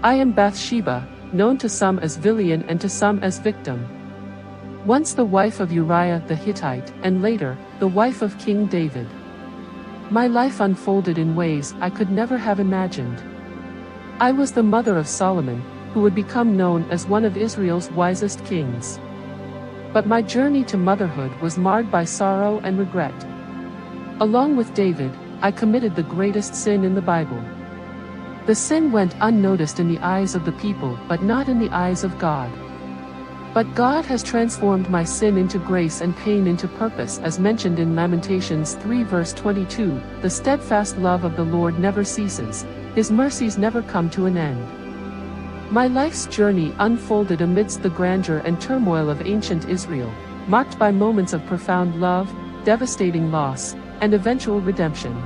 I am Bathsheba, known to some as villain and to some as victim. Once the wife of Uriah the Hittite, and later, the wife of King David. My life unfolded in ways I could never have imagined. I was the mother of Solomon, who would become known as one of Israel's wisest kings. But my journey to motherhood was marred by sorrow and regret. Along with David, I committed the greatest sin in the Bible. The sin went unnoticed in the eyes of the people, but not in the eyes of God. But God has transformed my sin into grace and pain into purpose, as mentioned in Lamentations 3 verse 22, "The steadfast love of the Lord never ceases, His mercies never come to an end." My life's journey unfolded amidst the grandeur and turmoil of ancient Israel, marked by moments of profound love, devastating loss, and eventual redemption.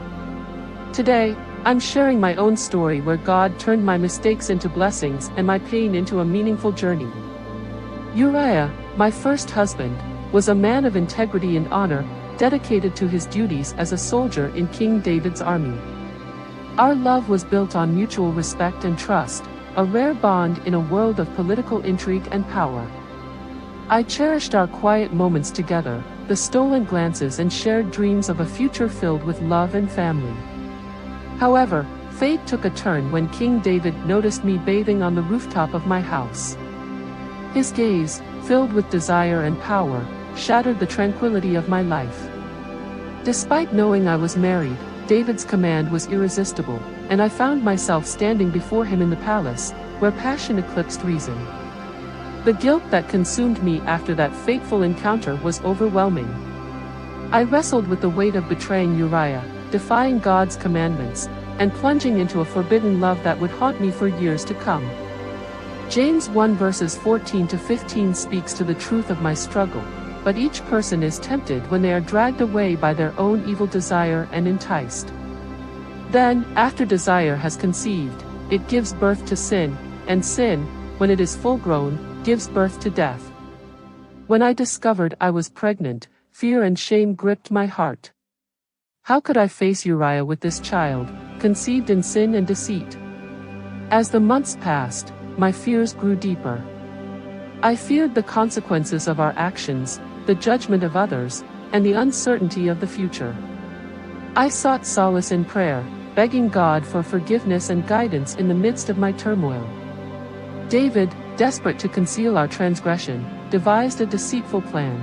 Today, I'm sharing my own story where God turned my mistakes into blessings and my pain into a meaningful journey. Uriah, my first husband, was a man of integrity and honor, dedicated to his duties as a soldier in King David's army. Our love was built on mutual respect and trust, a rare bond in a world of political intrigue and power. I cherished our quiet moments together, the stolen glances and shared dreams of a future filled with love and family. However, fate took a turn when King David noticed me bathing on the rooftop of my house. His gaze, filled with desire and power, shattered the tranquility of my life. Despite knowing I was married, David's command was irresistible, and I found myself standing before him in the palace, where passion eclipsed reason. The guilt that consumed me after that fateful encounter was overwhelming. I wrestled with the weight of betraying Uriah, defying God's commandments, and plunging into a forbidden love that would haunt me for years to come. James 1 verses 14 to 15 speaks to the truth of my struggle, but each person is tempted when they are dragged away by their own evil desire and enticed. Then, after desire has conceived, it gives birth to sin, and sin, when it is full-grown, gives birth to death. When I discovered I was pregnant, fear and shame gripped my heart. How could I face Uriah with this child, conceived in sin and deceit? As the months passed, my fears grew deeper. I feared the consequences of our actions, the judgment of others, and the uncertainty of the future. I sought solace in prayer, begging God for forgiveness and guidance in the midst of my turmoil. David, desperate to conceal our transgression, devised a deceitful plan.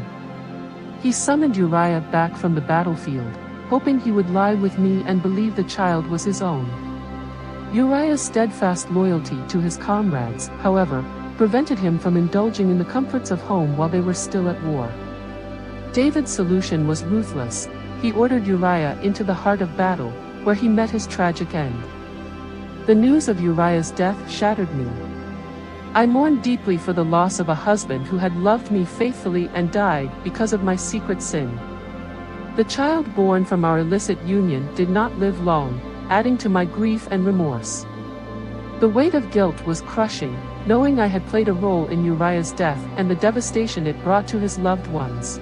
He summoned Uriah back from the battlefield, hoping he would lie with me and believe the child was his own. Uriah's steadfast loyalty to his comrades, however, prevented him from indulging in the comforts of home while they were still at war. David's solution was ruthless. He ordered Uriah into the heart of battle, where he met his tragic end. The news of Uriah's death shattered me. I mourned deeply for the loss of a husband who had loved me faithfully and died because of my secret sin. The child born from our illicit union did not live long, adding to my grief and remorse. The weight of guilt was crushing, knowing I had played a role in Uriah's death and the devastation it brought to his loved ones.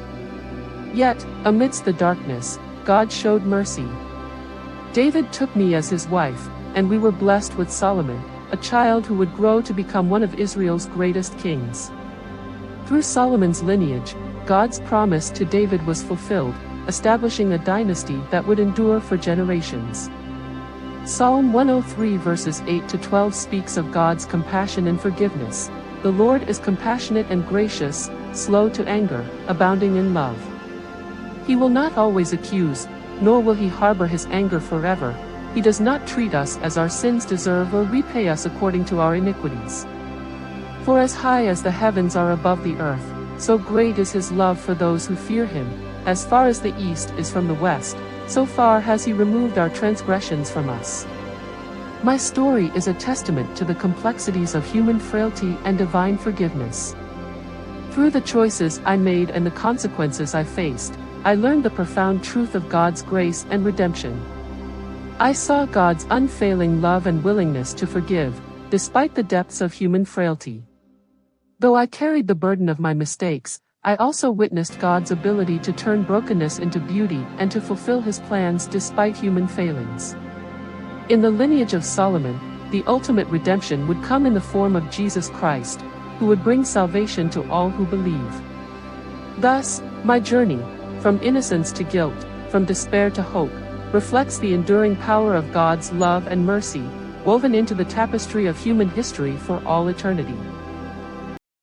Yet, amidst the darkness, God showed mercy. David took me as his wife, and we were blessed with Solomon, a child who would grow to become one of Israel's greatest kings. Through Solomon's lineage, God's promise to David was fulfilled, establishing a dynasty that would endure for generations. Psalm 103 verses 8 to 12 speaks of God's compassion and forgiveness. The Lord is compassionate and gracious, slow to anger, abounding in love. He will not always accuse, nor will he harbor his anger forever. He does not treat us as our sins deserve or repay us according to our iniquities. For as high as the heavens are above the earth, so great is his love for those who fear him. As far as the east is from the west, so far has he removed our transgressions from us. My story is a testament to the complexities of human frailty and divine forgiveness. Through the choices I made and the consequences I faced, I learned the profound truth of God's grace and redemption. I saw God's unfailing love and willingness to forgive, despite the depths of human frailty. Though I carried the burden of my mistakes, I also witnessed God's ability to turn brokenness into beauty and to fulfill his plans despite human failings. In the lineage of Solomon, the ultimate redemption would come in the form of Jesus Christ, who would bring salvation to all who believe. Thus, my journey, from innocence to guilt, from despair to hope, reflects the enduring power of God's love and mercy, woven into the tapestry of human history for all eternity.